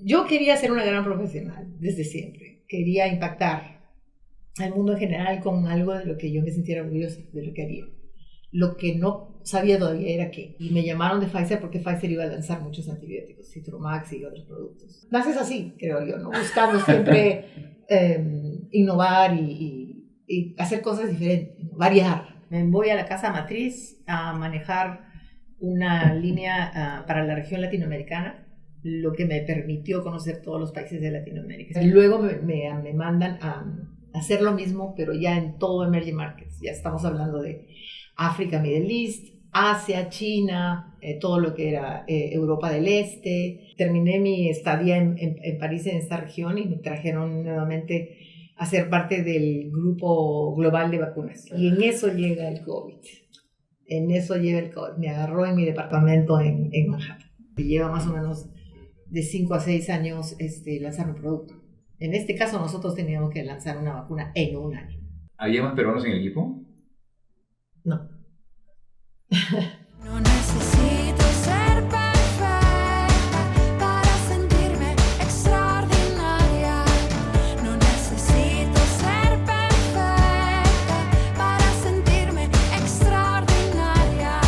Yo quería ser una gran profesional desde siempre. Quería impactar al mundo en general con algo de lo que yo me sintiera orgullosa de lo que haría. Lo que no sabía todavía era qué. Y me llamaron de Pfizer porque Pfizer iba a lanzar muchos antibióticos, Citromax y otros productos. Naces así, creo yo, ¿no? Buscando siempre innovar y hacer cosas diferentes, ¿no? Variar. Me voy a la casa matriz a manejar una línea para la región latinoamericana, lo que me permitió conocer todos los países de Latinoamérica. Y luego me mandan a hacer lo mismo, pero ya en todo Emerging Markets. Ya estamos hablando de África, Middle East, Asia, China, todo lo que era Europa del Este. Terminé mi estadía en París, en esta región, y me trajeron nuevamente a ser parte del grupo global de vacunas. Y en eso llega el COVID. Me agarró en mi departamento en Manhattan. Y lleva más o menos de 5 a 6 años lanzar un producto. En este caso nosotros teníamos que lanzar una vacuna en un año. ¿Había más peruanos en el equipo? No. No necesito ser perfecta para sentirme extraordinaria. No necesito ser perfecta para sentirme extraordinaria.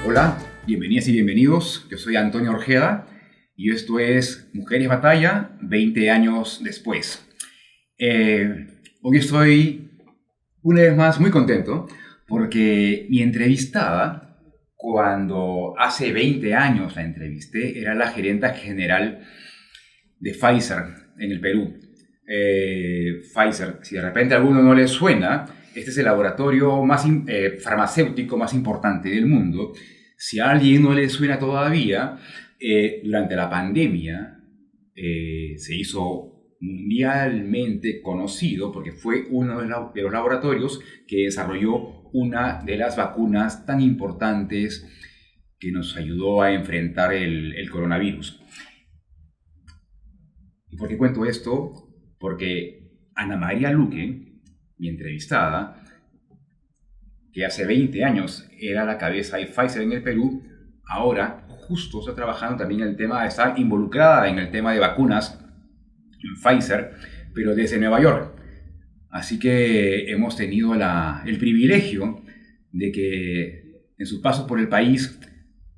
Hola, bienvenidas y bienvenidos. Yo soy Antonio Orjeda y esto es Mujeres Batalla, 20 años después. Hoy estoy una vez más muy contento porque mi entrevistada, cuando hace 20 años la entrevisté, era la gerenta general de Pfizer en el Perú. Pfizer, si de repente a alguno no le suena, este es el laboratorio farmacéutico más importante del mundo. Si a alguien no le suena todavía, durante la pandemia se hizo mundialmente conocido porque fue uno de los laboratorios que desarrolló una de las vacunas tan importantes que nos ayudó a enfrentar el coronavirus. ¿Y por qué cuento esto? Porque Ana María Luque, mi entrevistada, que hace 20 años era la cabeza de Pfizer en el Perú, ahora justo está trabajando también en el tema, está involucrada en el tema de vacunas en Pfizer, pero desde Nueva York. Así que hemos tenido el privilegio de que en su paso por el país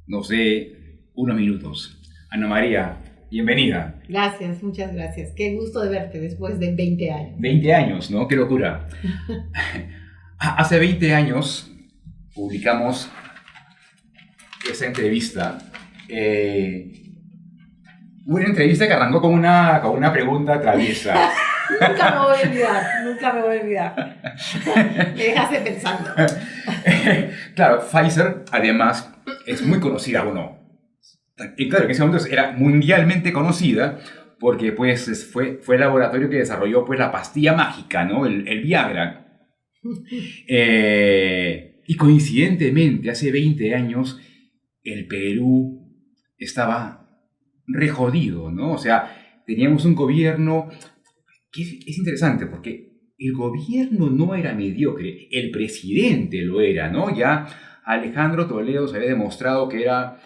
nos dé unos minutos. Ana María, bienvenida. Gracias, muchas gracias. Qué gusto de verte después de 20 años. 20 años, ¿no? ¡Qué locura! Hace 20 años publicamos esa entrevista. Una entrevista que arrancó con una pregunta traviesa. Nunca me voy a olvidar. Me dejaste pensando. Claro, Pfizer, además, es muy conocida, bueno. Y claro, en ese momento era mundialmente conocida porque pues, fue el laboratorio que desarrolló pues, la pastilla mágica, ¿no? El Viagra. Y coincidentemente, hace 20 años, el Perú estaba re jodido, ¿no? O sea, teníamos un gobierno que es interesante porque el gobierno no era mediocre, el presidente lo era, ¿no? Ya Alejandro Toledo se había demostrado que era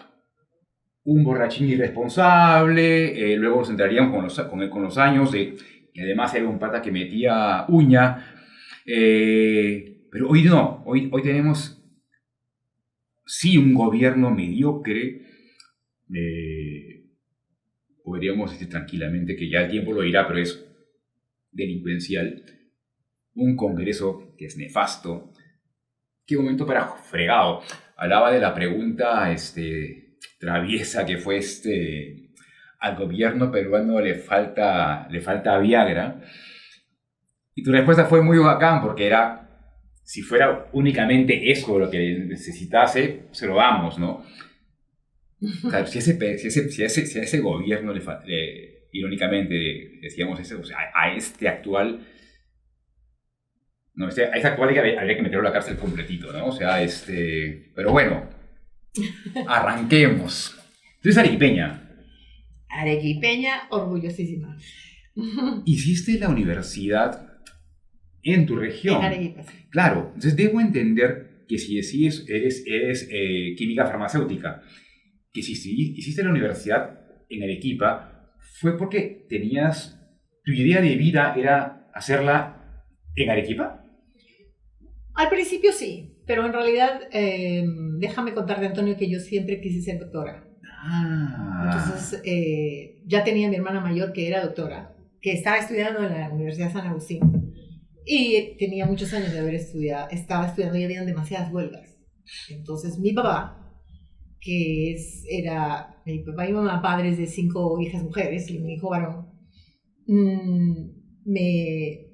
un borrachín irresponsable, luego nos entraríamos con los años, y además era un pata que metía uña, pero hoy no, hoy tenemos sí un gobierno mediocre. Podríamos decir tranquilamente que ya el tiempo lo dirá, pero es delincuencial. Un Congreso que es nefasto. Qué momento para fregado. Hablaba de la pregunta traviesa que fue al gobierno peruano le falta Viagra. Y tu respuesta fue muy bacán porque era, si fuera únicamente eso lo que necesitase, se lo damos, ¿no? Claro, si a ese gobierno irónicamente decíamos eso, o sea, a este actual, no, a este actual habría que meterlo a la cárcel completito, ¿no? O sea, pero bueno, arranquemos. Tú eres arequipeña. Arequipeña, orgullosísima. Hiciste la universidad en tu región. En Arequipa, sí. Claro, entonces debo entender que si decís eres química farmacéutica, que si hiciste la universidad en Arequipa, fue porque tu idea de vida era hacerla en Arequipa. Al principio sí, pero en realidad déjame contarte, Antonio, que yo siempre quise ser doctora. Entonces ya tenía mi hermana mayor que era doctora, que estaba estudiando en la Universidad de San Agustín y tenía muchos años de haber estudiado, estaba estudiando y habían demasiadas huelgas. Entonces mi papá, mi papá y mamá, padres de 5 hijas mujeres y un hijo varón, me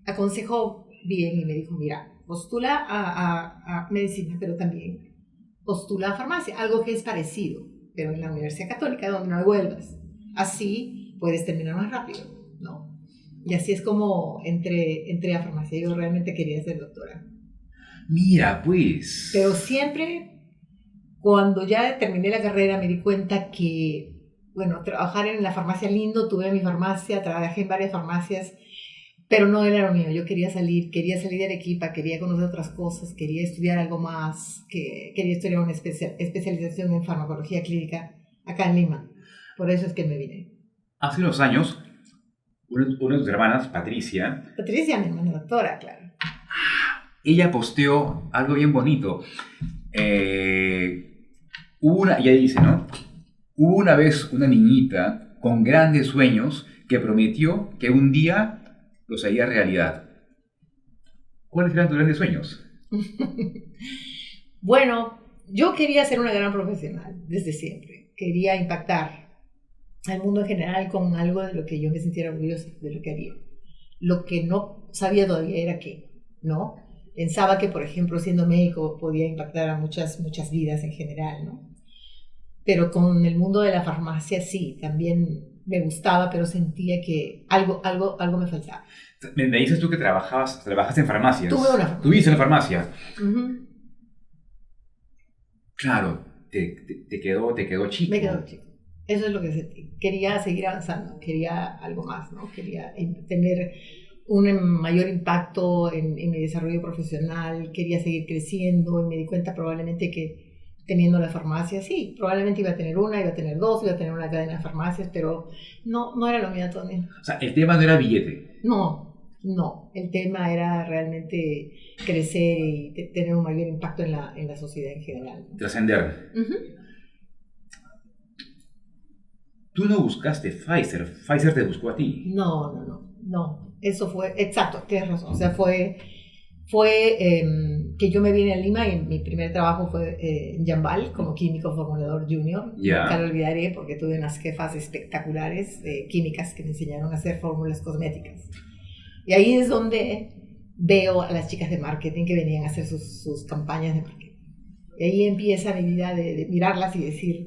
aconsejó bien y me dijo, mira, postula a medicina, pero también postula a farmacia, algo que es parecido, pero en la Universidad Católica donde no hay huelgas. Así puedes terminar más rápido, ¿no? Y así es como entré a farmacia. Yo realmente quería ser doctora. Mira, pues. Pero siempre, cuando ya terminé la carrera, me di cuenta que, bueno, trabajar en la farmacia lindo, tuve mi farmacia, trabajé en varias farmacias, pero no era lo mío. Yo quería salir de Arequipa, quería conocer otras cosas, quería estudiar algo más, quería estudiar una especialización en farmacología clínica acá en Lima. Por eso es que me vine. Hace unos años, una de tus hermanas, Patricia, Patricia, mi hermana doctora, claro. ella posteó algo bien bonito. Y ahí dice, ¿no? Hubo una vez una niñita con grandes sueños que prometió que un día los haría realidad. ¿Cuáles eran tus grandes sueños? Bueno, yo quería ser una gran profesional desde siempre. Quería impactar al mundo en general con algo de lo que yo me sintiera orgullosa de lo que haría. Lo que no sabía todavía era qué, ¿no? Pensaba que, por ejemplo, siendo médico podía impactar a muchas vidas en general, ¿no? Pero con el mundo de la farmacia sí, también me gustaba, pero sentía que algo me faltaba. Me dices tú que trabajaste en farmacias. Tuve una farmacia. Tuviste una farmacia. Uh-huh. Claro, te quedó chico. Me quedó chico. Eso es lo que sentí. Quería seguir avanzando, quería algo más, ¿no? Quería tener un mayor impacto en mi desarrollo profesional, quería seguir creciendo y me di cuenta probablemente que teniendo la farmacia, sí, probablemente iba a tener una, iba a tener dos, iba a tener una cadena de farmacias, pero no era lo mío, Tony. O sea, el tema no era billete. No, el tema era realmente crecer y tener un mayor impacto en la sociedad en general, ¿no? Trascender. Uh-huh. Tú no buscaste Pfizer te buscó a ti. No, eso fue, exacto, tienes razón, o sea, fue que yo me vine a Lima y mi primer trabajo fue en Yambal como químico formulador junior. Yeah. Nunca lo olvidaré porque tuve unas jefas espectaculares químicas que me enseñaron a hacer fórmulas cosméticas. Y ahí es donde veo a las chicas de marketing que venían a hacer sus campañas de marketing. Y ahí empieza mi vida de mirarlas y decir,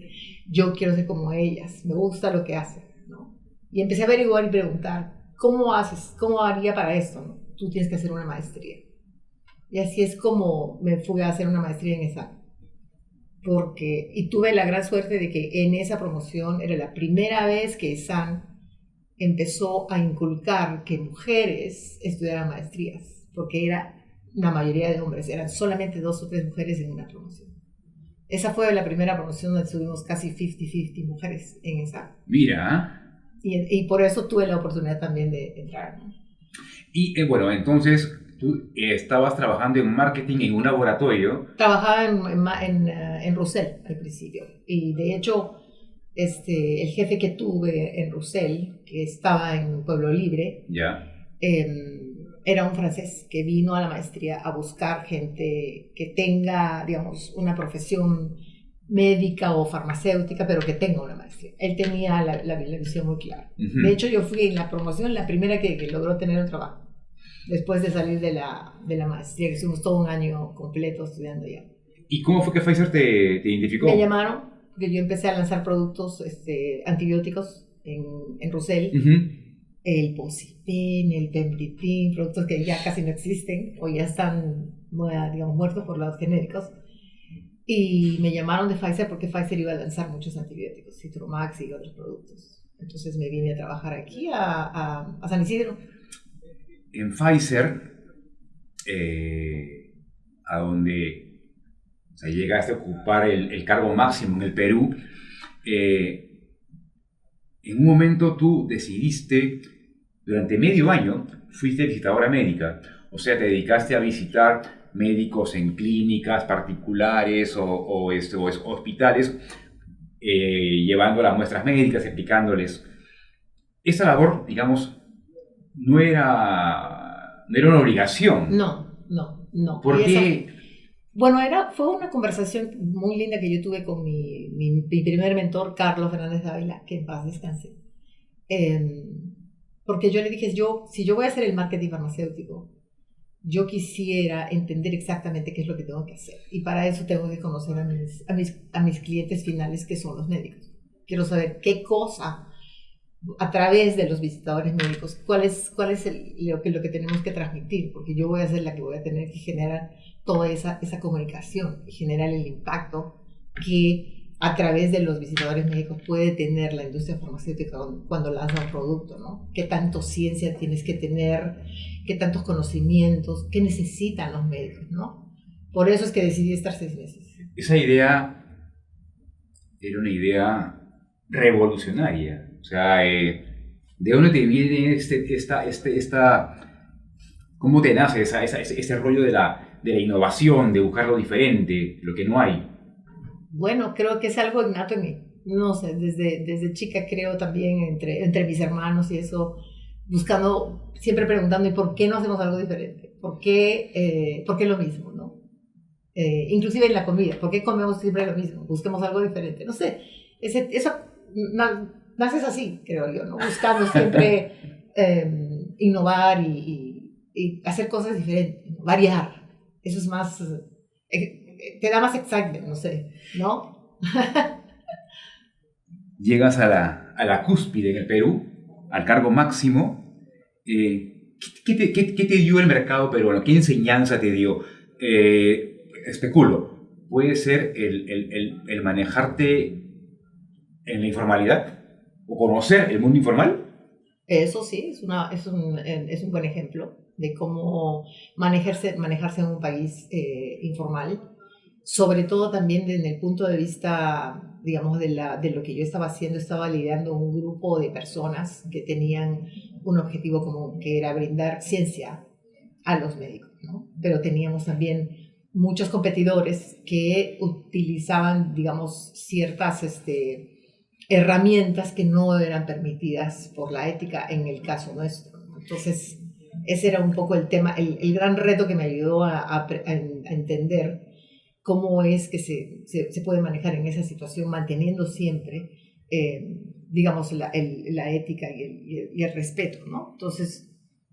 yo quiero ser como ellas, me gusta lo que hacen, ¿no? Y empecé a averiguar y preguntar, ¿cómo haces? ¿Cómo haría para esto? ¿No? Tú tienes que hacer una maestría. Y así es como me fui a hacer una maestría en ESAN. Y tuve la gran suerte de que en esa promoción era la primera vez que ESAN empezó a inculcar que mujeres estudiaran maestrías, porque era la mayoría de hombres, eran solamente 2 o 3 mujeres en una promoción. Esa fue la primera promoción donde tuvimos casi 50-50 mujeres en ESAN. Mira. Y por eso tuve la oportunidad también de entrar, ¿no? Y bueno, entonces tú estabas trabajando en marketing en un laboratorio. Trabajaba en Russell al principio. Y de hecho, el jefe que tuve en Russell, que estaba en Pueblo Libre, Ya. era un francés que vino a la maestría a buscar gente que tenga, digamos, una profesión médica o farmacéutica, pero que tenga una maestría. Él tenía la visión muy clara. Uh-huh. De hecho, yo fui en la promoción la primera que logró tener un trabajo, después de salir de la maestría, que estuvimos todo un año completo estudiando ya. ¿Y cómo fue que Pfizer te identificó? Me llamaron, porque yo empecé a lanzar productos antibióticos en Russell. Uh-huh. El Posipen, el Pembritin, productos que ya casi no existen o ya están, digamos, muertos por los genéricos. Y me llamaron de Pfizer porque Pfizer iba a lanzar muchos antibióticos, Citromax y otros productos. Entonces me vine a trabajar aquí a San Isidro. En Pfizer, a donde o sea, llegaste a ocupar el cargo máximo en el Perú, en un momento tú decidiste, durante medio año, fuiste visitadora médica, o sea, te dedicaste a visitar médicos en clínicas particulares o hospitales, llevando las muestras médicas, explicándoles. Esa labor, digamos, no era una obligación. No. ¿Por Y qué? bueno, fue una conversación muy linda que yo tuve con mi primer mentor, Carlos Fernández Ávila, que en paz descanse. Porque yo le dije, si yo voy a hacer el marketing farmacéutico, yo quisiera entender exactamente qué es lo que tengo que hacer. Y para eso tengo que conocer a mis clientes finales, que son los médicos. Quiero saber qué cosa, a través de los visitadores médicos, cuál es lo que tenemos que transmitir, porque yo voy a ser la que voy a tener que generar toda esa comunicación y generar el impacto que a través de los visitadores médicos puede tener la industria farmacéutica cuando lanza un producto, ¿no? ¿Qué tanto ciencia tienes que tener? ¿Qué tantos conocimientos? ¿Qué necesitan los médicos, no? Por eso es que decidí estar 6 meses. Esa idea era una idea revolucionaria. O sea, ¿de dónde te viene cómo te nace ese rollo de la innovación, de buscar lo diferente, lo que no hay? Bueno, creo que es algo innato en mí. No sé, desde chica creo también entre mis hermanos y eso, buscando, siempre preguntando, ¿y por qué no hacemos algo diferente? ¿Por qué lo mismo, no? Inclusive en la comida, ¿por qué comemos siempre lo mismo? Busquemos algo diferente. No sé, eso naces así, creo yo, ¿no? Buscando siempre innovar y hacer cosas diferentes, ¿no? Variar. Eso es más, te da más excitement, no sé, ¿no? Llegas a la cúspide en el Perú, al cargo máximo. ¿Qué te dio el mercado peruano? ¿Qué enseñanza te dio? Especulo, ¿puede ser el manejarte en la informalidad? ¿O conocer el mundo informal? Eso sí, es un buen ejemplo de cómo manejarse en un país informal, sobre todo también desde el punto de vista, digamos, de lo que yo estaba haciendo. Estaba liderando un grupo de personas que tenían un objetivo común, que era brindar ciencia a los médicos, ¿no? Pero teníamos también muchos competidores que utilizaban, digamos, ciertas herramientas que no eran permitidas por la ética en el caso nuestro. Entonces, ese era un poco el tema, el gran reto que me ayudó a entender cómo es que se puede manejar en esa situación, manteniendo siempre, digamos, la ética y el respeto, ¿no? Entonces,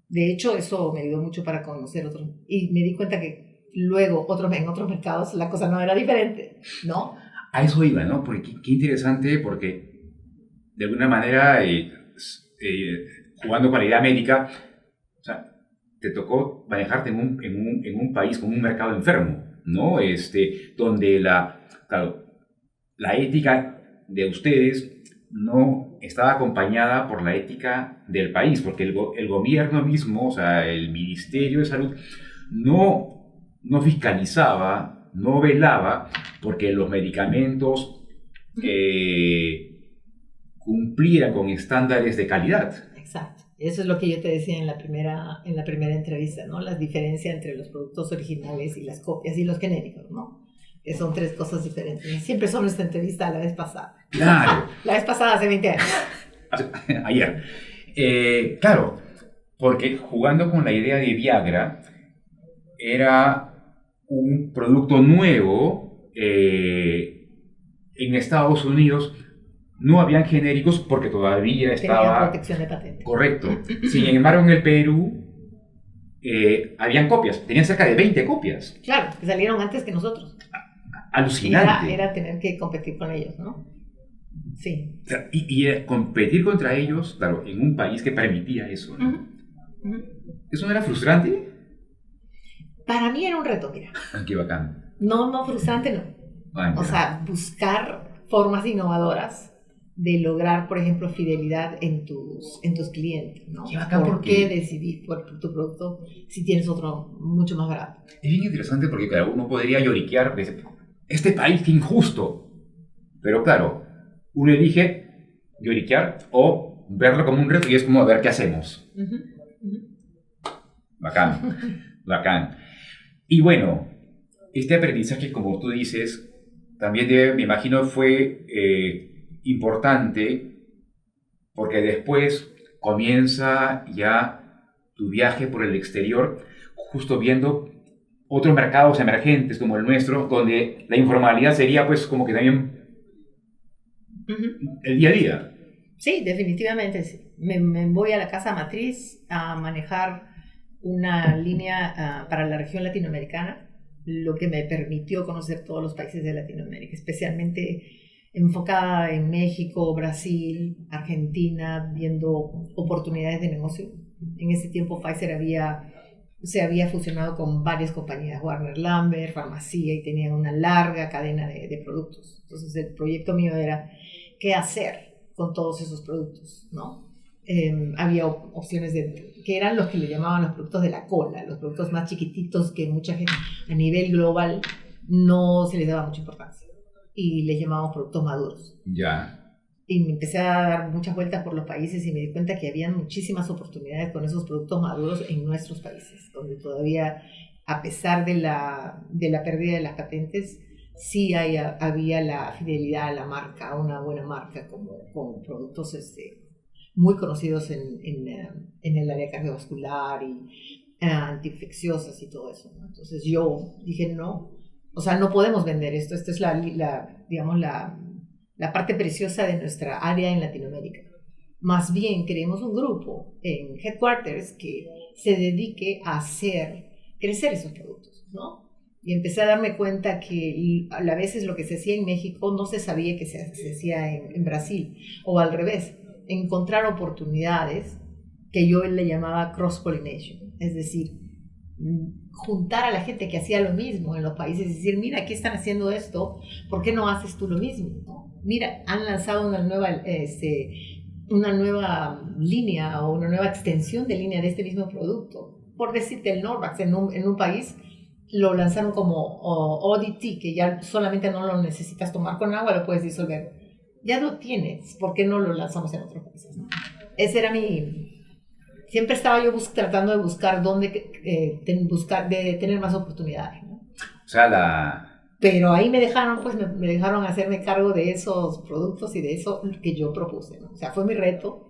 de hecho, eso me ayudó mucho para conocer otros, y me di cuenta que luego en otros mercados la cosa no era diferente, ¿no? A eso iba, ¿no? Porque qué interesante, porque de alguna manera, jugando con la idea médica, o sea, te tocó manejarte en un país con un mercado enfermo, ¿no? Donde la ética de ustedes no estaba acompañada por la ética del país, porque el gobierno mismo, o sea, el Ministerio de Salud, no fiscalizaba, no velaba porque los medicamentos cumplieran con estándares de calidad. Exacto. Eso es lo que yo te decía en la primera entrevista, ¿no? La diferencia entre los productos originales y las copias y los genéricos, ¿no? Que son 3 cosas diferentes. Siempre son nuestra entrevista la vez pasada. Claro. La vez pasada, hace 20 años. Ayer. Claro, porque jugando con la idea de Viagra, era un producto nuevo en Estados Unidos. No habían genéricos porque todavía estaba... Tenía protección de patente. Correcto. Sin embargo, en el Perú habían copias. Tenían cerca de 20 copias. Claro, que salieron antes que nosotros. Alucinante. Era tener que competir con ellos, ¿no? Sí. O sea, y competir contra ellos, claro, en un país que permitía eso, ¿no? ¿Eso no era frustrante? Para mí era un reto, mira. Qué bacán. No frustrante, no. Ay, o sea, buscar formas innovadoras de lograr, por ejemplo, fidelidad en tus clientes, ¿no? Qué bacán, ¿Por porque- qué decidir por tu producto si tienes otro mucho más barato? Es bien interesante porque, claro, uno podría lloriquear, decir, este país es injusto. Pero, claro, uno elige lloriquear o verlo como un reto y es como a ver qué hacemos. Ujú, ujú. Bacán, bacán. Y bueno, este aprendizaje, como tú dices, también me imagino fue importante porque después comienza ya tu viaje por el exterior, justo viendo otros mercados emergentes como el nuestro, donde la informalidad sería pues como que también Ujú. el día a día. Sí, definitivamente sí. Me voy a la casa matriz a manejar una línea para la región latinoamericana, lo que me permitió conocer todos los países de Latinoamérica, especialmente enfocada en México, Brasil, Argentina, viendo oportunidades de negocio. En ese tiempo Pfizer se había fusionado con varias compañías, Warner Lambert, Farmacia, y tenía una larga cadena de productos. Entonces el proyecto mío era qué hacer con todos esos productos, ¿no? Había opciones que eran los que le llamaban los productos de la cola, los productos más chiquititos que mucha gente a nivel global no se les daba mucha importancia y les llamábamos productos maduros. Ya. Y me empecé a dar muchas vueltas por los países y me di cuenta que había muchísimas oportunidades con esos productos maduros en nuestros países, donde todavía, a pesar de la pérdida de las patentes, sí había la fidelidad a la marca, a una buena marca, con productos muy conocidos en el área cardiovascular y antiinfecciosas y todo eso, ¿no? Entonces yo dije, no, o sea, no podemos vender esto. Esta es digamos, la parte preciosa de nuestra área en Latinoamérica. Más bien, queremos un grupo en Headquarters que se dedique a hacer crecer esos productos, ¿no? Y empecé a darme cuenta que a veces lo que se hacía en México no se sabía que se hacía en Brasil, o al revés, encontrar oportunidades que yo le llamaba cross-pollination, es decir, juntar a la gente que hacía lo mismo en los países y decir, mira, aquí están haciendo esto, ¿por qué no haces tú lo mismo? ¿No? Mira, han lanzado una nueva línea o una nueva extensión de línea de este mismo producto. Por decirte, el Norvax en un país lo lanzaron como ODT, que ya solamente no lo necesitas tomar con agua, lo puedes disolver. Ya lo tienes, ¿por qué no lo lanzamos en otros países? ¿No? Ese era siempre estaba yo tratando de buscar dónde de tener más oportunidades, ¿no? O sea, Pero ahí me dejaron, pues me dejaron hacerme cargo de esos productos y de eso que yo propuse, ¿no? O sea, fue mi reto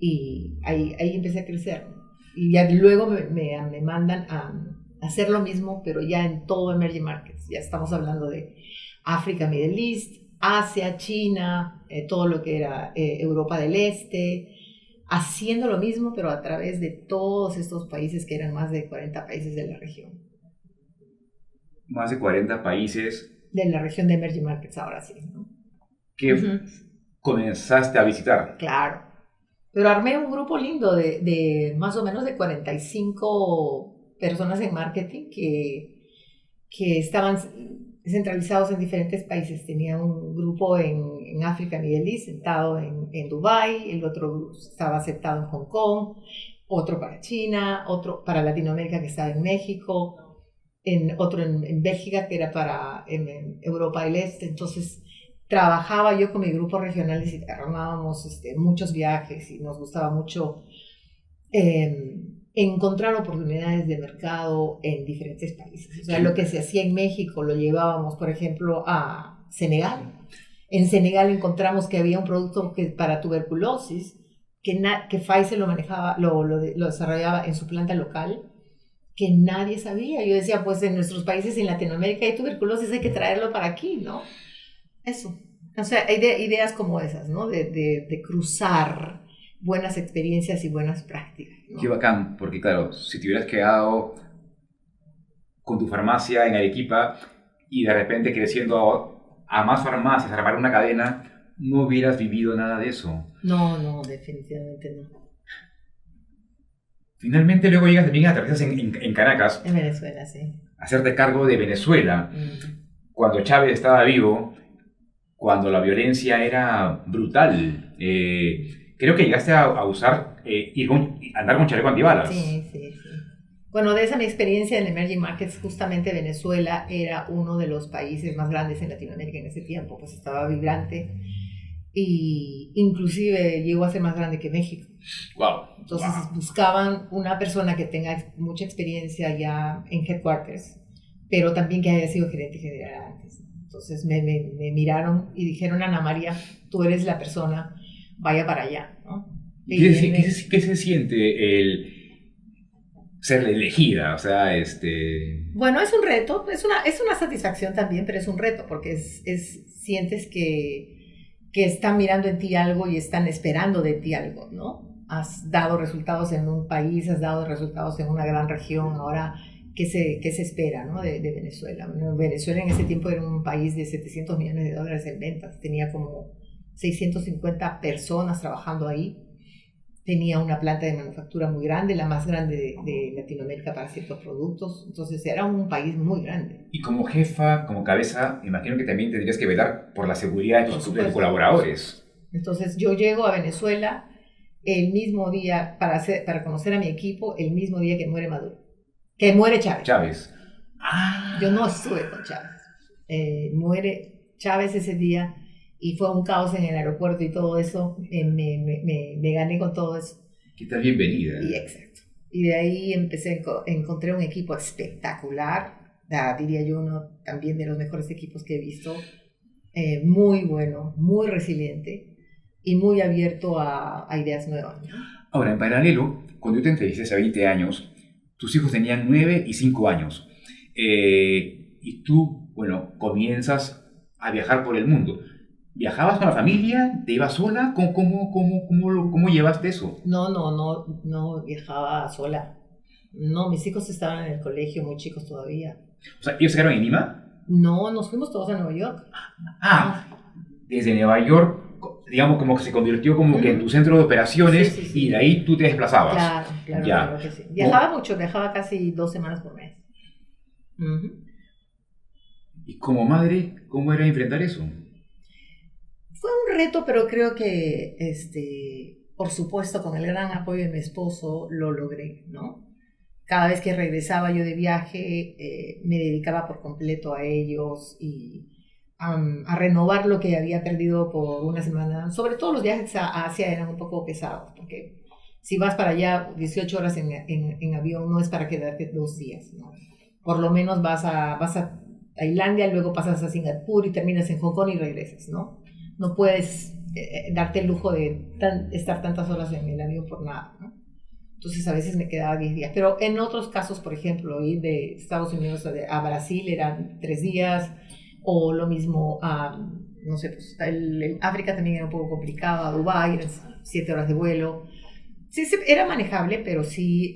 y ahí empecé a crecer, ¿no? Y ya luego me mandan a hacer lo mismo, pero ya en todo Emerging Markets. Ya estamos hablando de África, Middle East, Asia, China, todo lo que era Europa del Este, haciendo lo mismo, pero a través de todos estos países que eran más de 40 países de la región. más de 40 países De la región de Emerging Markets, ahora sí, ¿no? que Ujú. comenzaste a visitar. Claro. Pero armé un grupo lindo de más o menos de 45 personas en marketing que estaban centralizados en diferentes países. Tenía un grupo en África, Middle East, sentado en Dubái, el otro grupo estaba sentado en Hong Kong, otro para China, otro para Latinoamérica que estaba en México, otro en Bélgica que era para en Europa del Este. Entonces trabajaba yo con mi grupo regionales y armábamos muchos viajes y nos gustaba mucho encontrar oportunidades de mercado en diferentes países. O sea, lo que se hacía en México lo llevábamos, por ejemplo, a Senegal. En Senegal encontramos que había un producto para tuberculosis que Pfizer lo manejaba, lo desarrollaba en su planta local, que nadie sabía. Yo decía, pues en nuestros países en Latinoamérica hay tuberculosis, hay que traerlo para aquí, ¿no? Eso. O sea, hay ideas como esas, ¿no? De cruzar buenas experiencias y buenas prácticas, ¿no? Qué bacán, porque claro, si te hubieras quedado con tu farmacia en Arequipa y de repente creciendo a más farmacias, a armar una cadena, no hubieras vivido nada de eso. No, definitivamente no. Finalmente luego llegas también a aterrizas en Caracas, En Venezuela, sí. a hacerte cargo de Venezuela. Cuando Chávez estaba vivo, cuando la violencia era brutal. Creo que llegaste a usar, andar con chaleco antibalas. Sí, sí, sí. Bueno, de esa mi experiencia en Emerging Markets, justamente Venezuela era uno de los países más grandes en Latinoamérica en ese tiempo, pues estaba vibrante y inclusive llegó a ser más grande que México. Wow. Entonces buscaban una persona que tenga mucha experiencia ya en headquarters, pero también que haya sido gerente general antes. Entonces me miraron y dijeron, Ana María, tú eres la persona, vaya para allá, ¿no? ¿Qué se siente el ser elegida? O sea, Bueno, es un reto, es una satisfacción también, pero es un reto, porque sientes que están mirando en ti algo y están esperando de ti algo, ¿no? Has dado resultados en un país, has dado resultados en una gran región, ahora, ¿qué se espera, ¿no? de Venezuela? Bueno, Venezuela en ese tiempo era un país de $700 millones en ventas, tenía como 650 personas trabajando ahí, tenía una planta de manufactura muy grande, la más grande de Latinoamérica para ciertos productos, entonces era un país muy grande. Y como jefa, como cabeza, me imagino que también tendrías que velar por la seguridad de tus colaboradores. Entonces yo llego a Venezuela el mismo día, para conocer a mi equipo, el mismo día que muere Maduro, que muere Chávez. Yo no estuve con Chávez. Muere Chávez ese día y fue un caos en el aeropuerto y todo eso. Me gané con todo eso. ¿Qué tal? Bienvenida. Y exacto. Y de ahí encontré un equipo espectacular, diría yo, uno también de los mejores equipos que he visto. Muy bueno, muy resiliente y muy abierto a ideas nuevas. Ahora, en paralelo, cuando yo te entrevisté hace 20 años, tus hijos tenían 9 y 5 años. Y tú, bueno, comienzas a viajar por el mundo. ¿Viajabas con la familia? ¿Te ibas sola? ¿Cómo llevaste eso? No viajaba sola. No, mis hijos estaban en el colegio, muy chicos todavía. O sea, ¿ellos se quedaron en Lima? No, nos fuimos todos a Nueva York. Desde Nueva York, digamos, como que se convirtió como que en tu centro de operaciones, sí. Y de ahí tú te desplazabas. Claro que sí. Viajaba mucho, viajaba casi 2 semanas por mes. Y como madre, ¿cómo era enfrentar eso? Fue un reto, pero creo que, por supuesto, con el gran apoyo de mi esposo, lo logré, ¿no? Cada vez que regresaba yo de viaje, me dedicaba por completo a ellos y a renovar lo que había perdido por una semana. Sobre todo los viajes a Asia eran un poco pesados, porque si vas para allá 18 horas en avión, no es para quedarte 2 días, ¿no? Por lo menos vas a Tailandia, luego pasas a Singapur y terminas en Hong Kong y regresas, ¿no? No puedes darte el lujo de estar tantas horas en el avión por nada, ¿no? Entonces a veces me quedaba 10 días. Pero en otros casos, por ejemplo, ir de Estados Unidos a Brasil eran 3 días, o lo mismo no sé, pues África también era un poco complicado, a Dubái eran 7 horas de vuelo. Sí, era manejable, pero sí,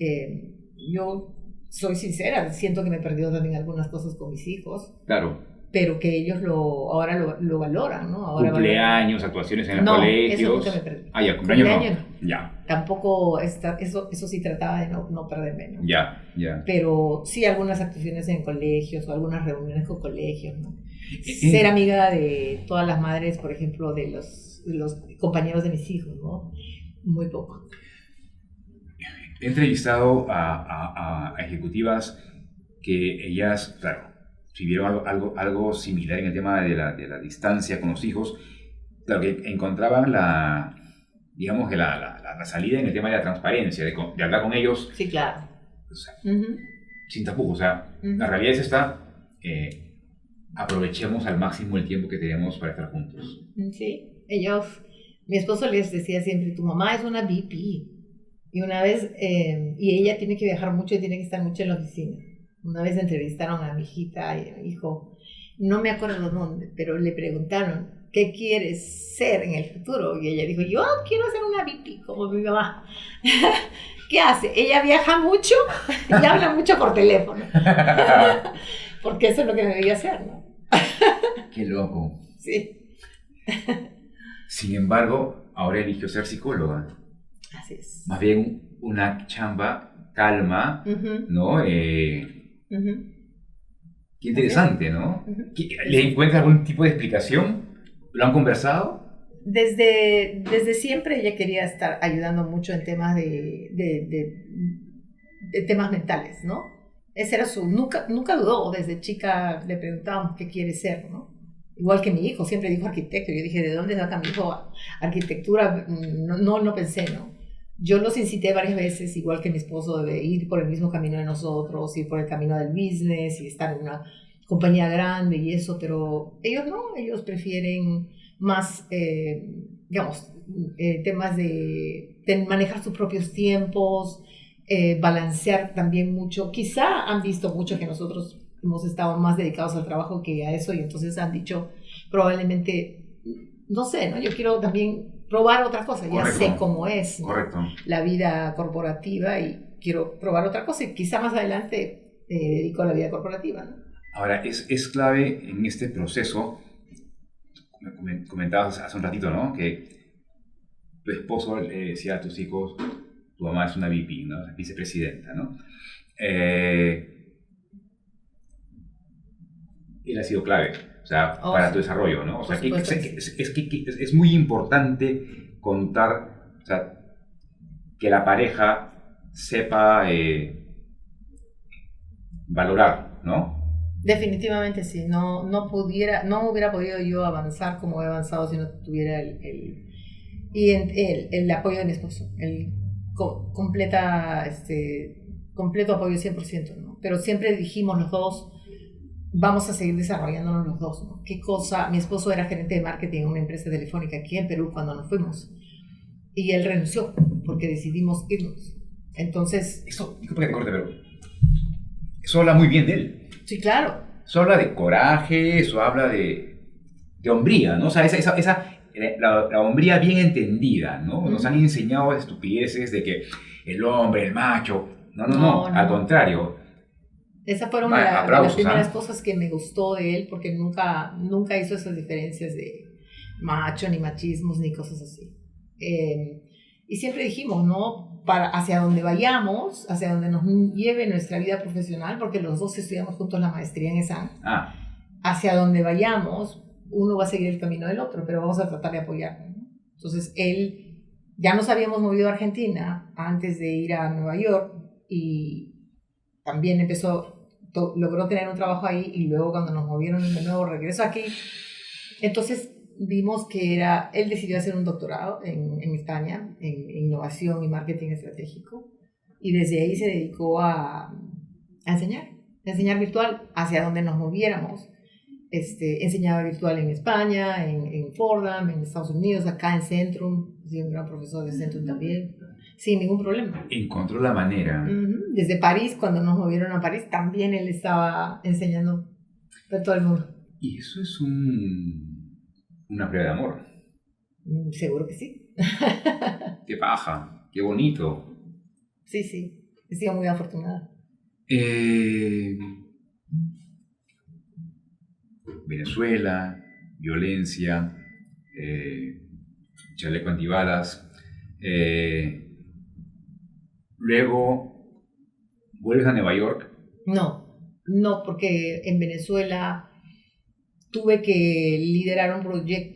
yo soy sincera, siento que me he perdido también algunas cosas con mis hijos. Claro. Pero que ellos ahora lo valoran, ¿no? Ahora cumpleaños, actuaciones en los colegios. Eso nunca me perdí. Ya, cumpleaños no. Ya. Tampoco, eso sí trataba de no perderme, ¿no? Ya. Pero sí algunas actuaciones en colegios o algunas reuniones con colegios, ¿no? Ser amiga de todas las madres, por ejemplo, de los compañeros de mis hijos, ¿no? Muy poco. He entrevistado a ejecutivas que ellas, claro, vivieron algo similar en el tema de la distancia con los hijos, claro, que encontraban la salida en el tema de la transparencia, de hablar con ellos. Sí, claro. O sea, sin tapujos. O sea, la realidad es esta, aprovechemos al máximo el tiempo que tenemos para estar juntos. Sí, mi esposo les decía siempre, tu mamá es una VP, y una vez, y ella tiene que viajar mucho y tiene que estar mucho en la oficina. Una vez entrevistaron a mi hijita y me dijo, no me acuerdo dónde, pero le preguntaron, ¿qué quieres ser en el futuro? Y ella dijo, yo quiero ser una VP como mi mamá. ¿Qué hace? Ella viaja mucho y habla mucho por teléfono. Porque eso es lo que debería hacer, ¿no? Qué loco. Sí. Sin embargo, ahora eligió ser psicóloga. Así es. Más bien una chamba calma, ¿no? Qué interesante, ¿no? ¿Le encuentra algún tipo de explicación? ¿Lo han conversado? Desde siempre ella quería estar ayudando mucho en temas de temas mentales, ¿no? Ese era nunca dudó, desde chica le preguntábamos qué quiere ser, ¿no? Igual que mi hijo, siempre dijo arquitecto. Yo dije, ¿de dónde saca mi hijo arquitectura? No pensé, ¿no? Yo los incité varias veces, igual que mi esposo, de ir por el mismo camino de nosotros, ir por el camino del business y estar en una compañía grande y eso, pero ellos no, ellos prefieren más, digamos, temas de manejar sus propios tiempos, balancear también mucho. Quizá han visto mucho que nosotros hemos estado más dedicados al trabajo que a eso y entonces han dicho probablemente, no sé, ¿no? Yo quiero también probar otra cosa, ya Correcto. sé cómo es, ¿no? Correcto. La vida corporativa y quiero probar otra cosa y quizá más adelante me dedico a la vida corporativa, ¿no? Ahora, es clave en este proceso, me comentabas hace un ratito, ¿no? Que tu esposo le decía a tus hijos, tu mamá es una VP, ¿no? Vicepresidenta, ¿no? Él ha sido clave, o sea, para tu desarrollo, ¿no? O sea, es muy importante contar, o sea, que la pareja sepa valorar, ¿no? Definitivamente sí, no hubiera podido yo avanzar como he avanzado si no tuviera el apoyo de mi esposo, completo apoyo 100%, ¿no? Pero siempre dijimos los dos, vamos a seguir desarrollándonos los dos, ¿no? ¿Qué cosa? Mi esposo era gerente de marketing en una empresa telefónica aquí en Perú cuando nos fuimos y él renunció porque decidimos irnos. Entonces... Disculpa que te corte, pero eso habla muy bien de él. Sí, claro. Eso habla de coraje, eso habla de hombría, ¿no? O sea, la hombría bien entendida, ¿no? Nos han enseñado estupideces de que el hombre, el macho... No, al contrario. Esa fueron Aplausos, de las primeras cosas que me gustó de él, porque nunca hizo esas diferencias de macho, ni machismos, ni cosas así. Y siempre dijimos, ¿no? Hacia donde vayamos, hacia donde nos lleve nuestra vida profesional, porque los dos estudiamos juntos la maestría en ESAN, hacia donde vayamos, uno va a seguir el camino del otro, pero vamos a tratar de apoyarnos, ¿no? Entonces, ya nos habíamos movido a Argentina antes de ir a Nueva York y también logró tener un trabajo ahí y luego cuando nos movieron de nuevo regresó aquí. Entonces vimos que él decidió hacer un doctorado en España en innovación y marketing estratégico y desde ahí se dedicó a enseñar virtual hacia donde nos moviéramos. Enseñaba virtual en España, en Fordham, en Estados Unidos, acá en Centrum, soy un gran profesor de Centrum también, sin ningún problema. Encontró la manera. Desde París, cuando nos movieron a París, también él estaba enseñando a todo el mundo. Y eso es una prueba de amor. Seguro que sí. Qué paja, qué bonito. Sí, he sido muy afortunada. Venezuela, violencia, chaleco antibalas. Luego, ¿vuelves a Nueva York? No, porque en Venezuela tuve que liderar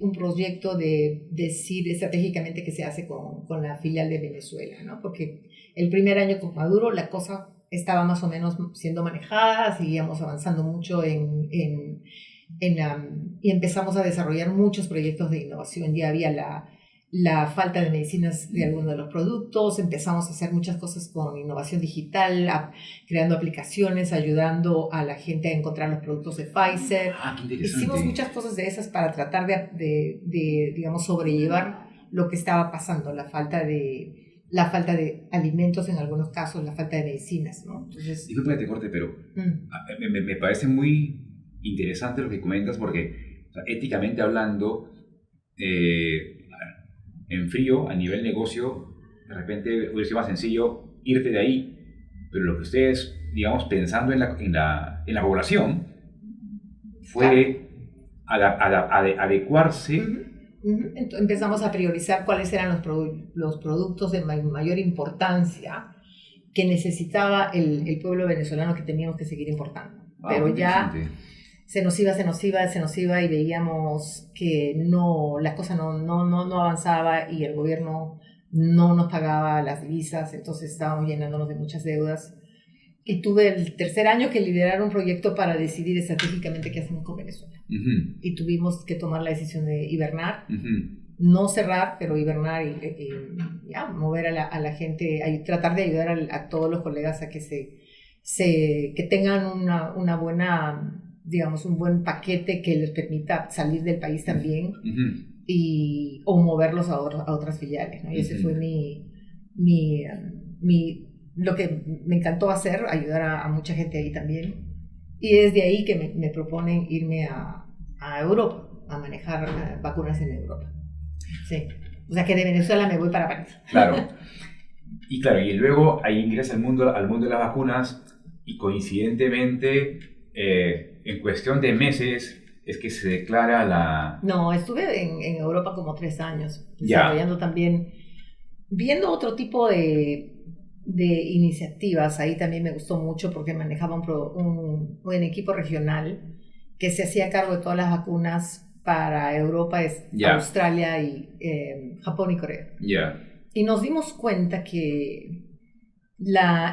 un proyecto de decir estratégicamente qué se hace con la filial de Venezuela, ¿no? Porque el primer año con Maduro la cosa estaba más o menos siendo manejada, seguíamos avanzando mucho y empezamos a desarrollar muchos proyectos de innovación. Ya había la falta de medicinas de algunos de los productos, empezamos a hacer muchas cosas con innovación digital, creando aplicaciones, ayudando a la gente a encontrar los productos de Pfizer. Qué interesante. Hicimos muchas cosas de esas para tratar de digamos, sobrellevar lo que estaba pasando, la falta de alimentos en algunos casos, la falta de medicinas, ¿no? Entonces, disculpa que te corte, pero me parece muy interesante lo que comentas porque, o sea, éticamente hablando, en frío, a nivel negocio, de repente hubiera sido más sencillo irte de ahí, pero lo que ustedes, digamos, pensando en la población, fue adecuarse. Entonces, empezamos a priorizar cuáles eran los productos de mayor importancia que necesitaba el pueblo venezolano que teníamos que seguir importando. Pero ya se nos iba y veíamos que no, la cosa no avanzaba y el gobierno no nos pagaba las divisas, entonces estábamos llenándonos de muchas deudas. Y tuve el tercer año que liderar un proyecto para decidir estratégicamente qué hacemos con Venezuela. Y tuvimos que tomar la decisión de hibernar, no cerrar, pero hibernar y ya, mover a la gente, tratar de ayudar a todos los colegas a que que tengan una buena, digamos, un buen paquete que les permita salir del país también o moverlos a otras filiales, ¿no? Y ese fue lo que me encantó hacer, ayudar a mucha gente ahí también. Y desde ahí que me proponen irme a Europa, a manejar vacunas en Europa. Sí. O sea que de Venezuela me voy para París. Claro. Y luego ahí ingresas al mundo de las vacunas y coincidentemente, en cuestión de meses, es que se declara la... No, estuve en Europa como 3 años, desarrollando también, viendo otro tipo de iniciativas. Ahí también me gustó mucho porque manejaba un equipo regional que se hacía cargo de todas las vacunas para Europa, Australia y Japón y Corea. Y nos dimos cuenta que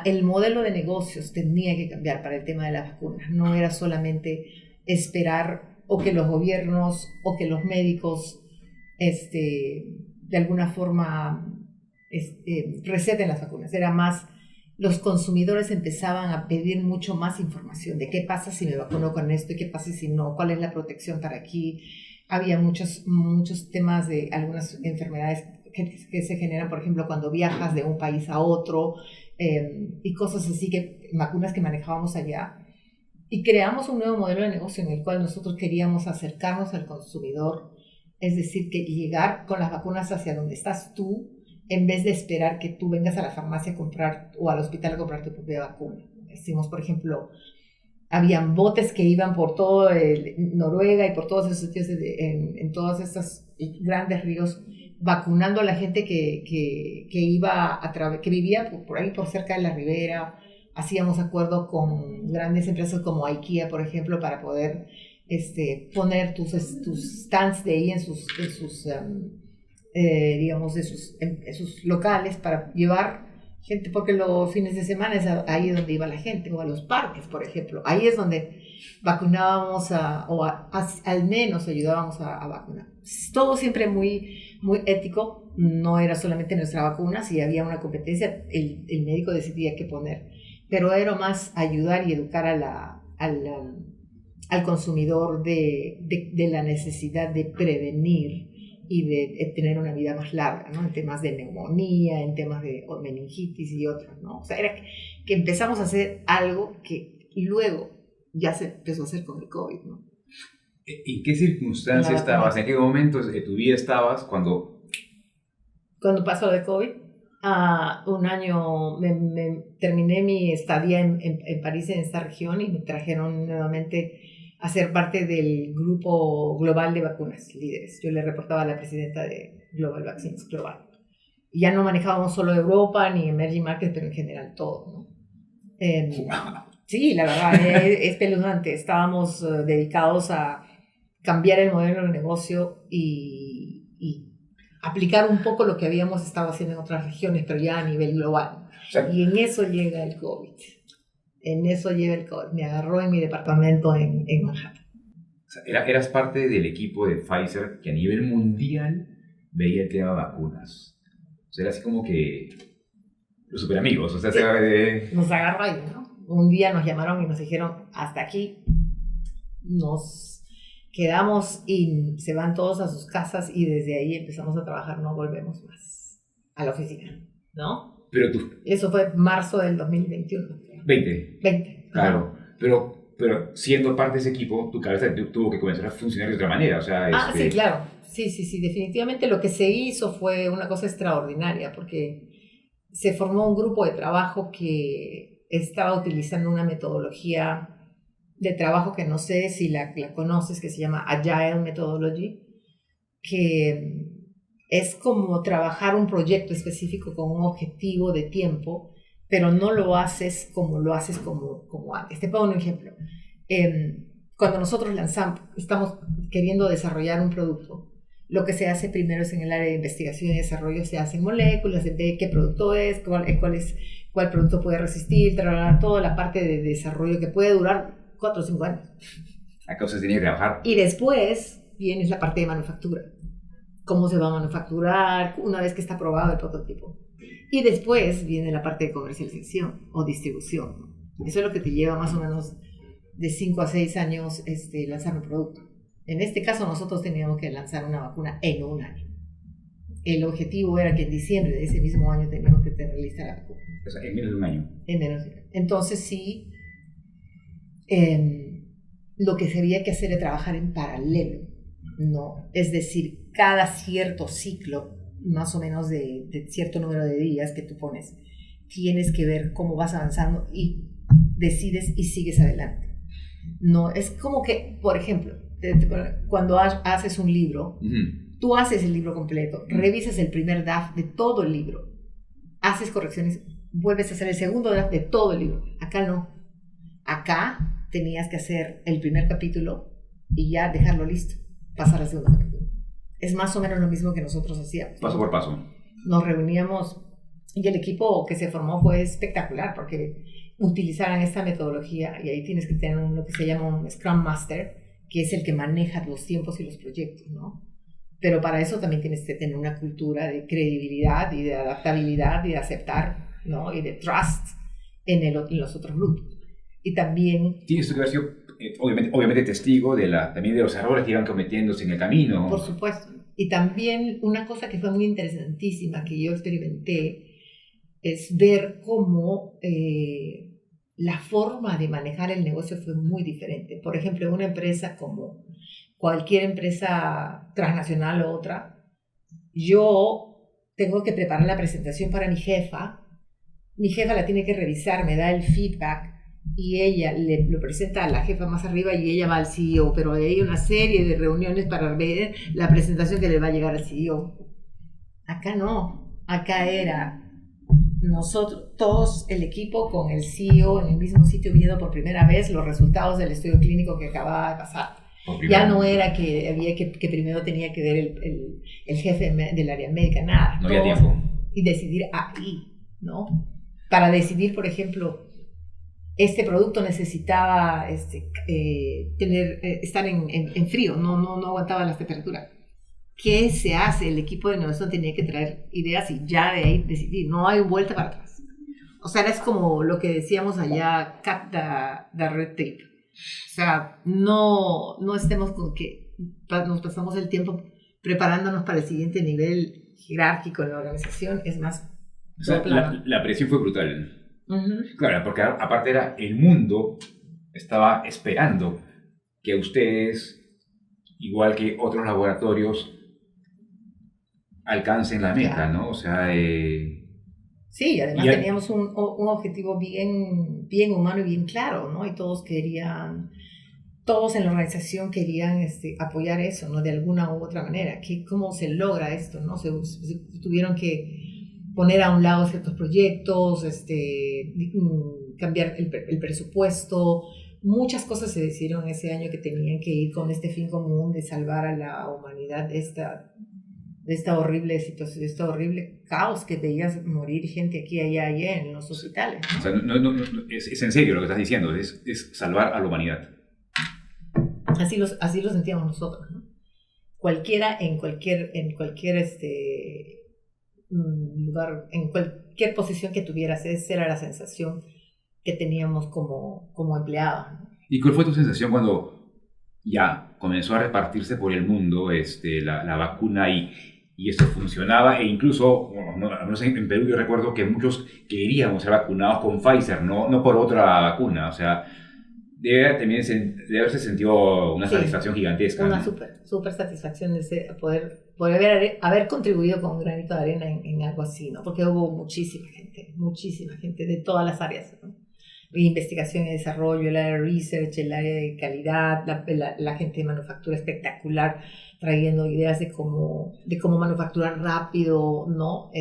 el modelo de negocios tenía que cambiar para el tema de las vacunas. No era solamente esperar o que los gobiernos o que los médicos de alguna forma receten las vacunas. Era más, los consumidores empezaban a pedir mucho más información de qué pasa si me vacuno con esto y qué pasa si no, cuál es la protección para aquí. Había muchos temas de algunas enfermedades que se generan, por ejemplo, cuando viajas de un país a otro, y cosas así, vacunas que manejábamos allá. Y creamos un nuevo modelo de negocio en el cual nosotros queríamos acercarnos al consumidor, es decir, que llegar con las vacunas hacia donde estás tú, en vez de esperar que tú vengas a la farmacia a comprar o al hospital a comprar tu propia vacuna. Decimos, por ejemplo, habían botes que iban por todo Noruega y por todos esos sitios, en todos estos grandes ríos, vacunando a la gente que vivía por ahí, por cerca de la ribera. Hacíamos acuerdo con grandes empresas como IKEA, por ejemplo, para poder poner tus stands de ahí en sus digamos, de sus locales para llevar gente, porque los fines de semana es ahí donde iba la gente, o a los parques, por ejemplo. Ahí es donde vacunábamos al menos ayudábamos a vacunar. Todo siempre muy, muy ético, no era solamente nuestra vacuna, si había una competencia, el médico decidía qué poner, pero era más ayudar y educar al consumidor de la necesidad de prevenir y de tener una vida más larga, ¿no? En temas de neumonía, en temas de meningitis y otros, ¿no? O sea, era que empezamos a hacer algo que luego ya se empezó a hacer con el COVID, ¿no? ¿En qué circunstancias estabas? ¿En qué momentos de tu vida estabas cuando pasó lo de COVID? Un año terminé mi estadía en París, en esta región, y me trajeron nuevamente a ser parte del grupo global de vacunas líderes. Yo le reportaba a la presidenta de Global Vaccines Global. Y ya no manejábamos solo Europa ni Emerging Markets, pero en general todo, ¿no? Sí, la verdad, es espeluznante. Estábamos dedicados a cambiar el modelo de negocio y aplicar un poco lo que habíamos estado haciendo en otras regiones, pero ya a nivel global. Y en eso llega el COVID. Me agarró en mi departamento en Manhattan. O sea, eras parte del equipo de Pfizer que a nivel mundial veía el tema de vacunas. O sea, era así como que los super amigos. O sea, sí. Nos agarró ahí, ¿no? Un día nos llamaron y nos dijeron, hasta aquí. Nos quedamos y se van todos a sus casas, y desde ahí empezamos a trabajar, no volvemos más a la oficina, ¿no? Pero eso fue marzo del 2021. 20. Claro. Pero siendo parte de ese equipo, tu cabeza tuvo que comenzar a funcionar de otra manera. O sea, sí, claro. Sí. Definitivamente lo que se hizo fue una cosa extraordinaria, porque se formó un grupo de trabajo que estaba utilizando una metodología de trabajo que no sé si la conoces, que se llama Agile Methodology, que es como trabajar un proyecto específico con un objetivo de tiempo, pero no lo haces como antes. Te pongo un ejemplo. cuando nosotros estamos queriendo desarrollar un producto, lo que se hace primero es en el área de investigación y desarrollo, se hacen moléculas, se ve qué producto es, cuál producto puede resistir, toda la parte de desarrollo que puede durar 4 o 5 años. Acá se tiene que trabajar. Y después viene la parte de manufactura. Cómo se va a manufacturar una vez que está aprobado el prototipo. Y después viene la parte de comercialización o distribución. Eso es lo que te lleva más o menos de 5 a 6 años lanzar un producto. En este caso nosotros teníamos que lanzar una vacuna en un año. El objetivo era que en diciembre de ese mismo año teníamos que tener lista la vacuna. O sea, en menos de un año. En menos de un año. Entonces sí, lo que se había que hacer era trabajar en paralelo, ¿no? Es decir, cada cierto ciclo, más o menos de cierto número de días que tú pones, tienes que ver cómo vas avanzando y decides y sigues adelante. No, es como que, por ejemplo, cuando haces un libro, tú haces el libro completo, revisas el primer draft de todo el libro, haces correcciones, vuelves a hacer el segundo draft de todo el libro. Acá no. Acá tenías que hacer el primer capítulo y ya dejarlo listo, pasar al segundo capítulo. Es más o menos lo mismo que nosotros hacíamos. Paso por paso. Nos reuníamos y el equipo que se formó fue espectacular porque utilizaran esta metodología y ahí tienes que tener lo que se llama un Scrum Master, que es el que maneja los tiempos y los proyectos, ¿no? Pero para eso también tienes que tener una cultura de credibilidad y de adaptabilidad y de aceptar, ¿no? Y de trust en los otros grupos. Y también... Tienes que haber sido, obviamente testigo también de los errores que iban cometiéndose en el camino. Por supuesto. Y también una cosa que fue muy interesantísima que yo experimenté es ver cómo la forma de manejar el negocio fue muy diferente. Por ejemplo, una empresa como cualquier empresa transnacional o otra, yo tengo que preparar la presentación para mi jefa la tiene que revisar, me da el feedback y ella lo presenta a la jefa más arriba y ella va al CEO, pero hay una serie de reuniones para ver la presentación que le va a llegar al CEO. Acá no, acá era nosotros, todos el equipo con el CEO en el mismo sitio viendo por primera vez los resultados del estudio clínico que acababa de pasar. Ya no era que había que primero tenía que ver el jefe del área médica, nada. No había tiempo. Y decidir ahí, ¿no? Para decidir, por ejemplo, este producto necesitaba estar en frío, no aguantaba las temperaturas. ¿Qué se hace? El equipo de innovación tenía que traer ideas y ya de ahí decidir. No hay vuelta para atrás. O sea, es como lo que decíamos allá, cut the red tape. O sea, no estemos con que nos pasamos el tiempo preparándonos para el siguiente nivel jerárquico en la organización. Es más, o sea, la presión fue brutal. Uh-huh. Claro, porque aparte era el mundo estaba esperando que ustedes, igual que otros laboratorios, alcancen la meta, Claro. ¿no? O sea, Sí, además Y hay- teníamos un objetivo bien humano y bien claro, ¿no? Y todos en la organización querían apoyar eso, ¿no? De alguna u otra manera. ¿Cómo se logra esto, no? Se tuvieron que poner a un lado ciertos proyectos, cambiar el presupuesto. Muchas cosas se decidieron ese año que tenían que ir con este fin común de salvar a la humanidad de esta horrible situación, de este horrible caos que veías morir gente aquí, allá en los hospitales. o sea, no, es en serio lo que estás diciendo, es salvar a la humanidad. Así lo sentíamos nosotros, ¿no? Cualquiera, en cualquier lugar, en cualquier posición que tuvieras, esa era la sensación que teníamos como empleados, ¿no? ¿Y cuál fue tu sensación cuando ya comenzó a repartirse por el mundo la vacuna y eso funcionaba? E incluso, bueno, al menos en Perú yo recuerdo que muchos queríamos ser vacunados con Pfizer, no por otra vacuna. O sea, debe haberse sentido una Sí, satisfacción gigantesca, Una ¿no? súper satisfacción de poder haber contribuido con un granito de arena en algo así, ¿no? Porque hubo muchísima gente de todas las áreas, ¿no? Investigación y desarrollo, el área de research, el área de calidad, la gente de manufactura espectacular, trayendo ideas de cómo manufacturar rápido, ¿no?